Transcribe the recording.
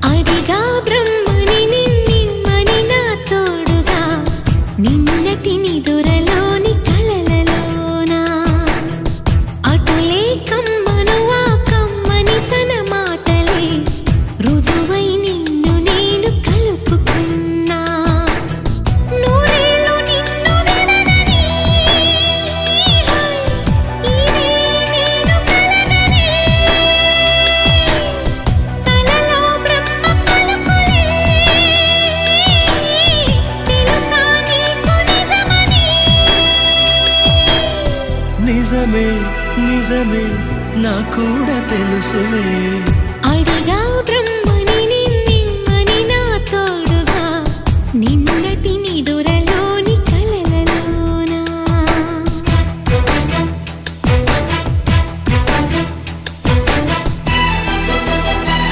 అడిగా బ్రహ్మని నిన్నిమ్మని నా తోడుగా నిన్నటి నిదురలోని కలలలోనా అటులే కమ్మను ఆ కమ్మని తన మాటలే రుజువై నిన్ను నేను కలుపుకున్నా నూరేళ్ళు నిన్ను విడనని ఇదే నేను కలగని తలలో బ్రహ్మ పలుకులే తెలుసా నీకు నిజమని నిజమే నిజమే నా కూడా తెలుసులే అడిగా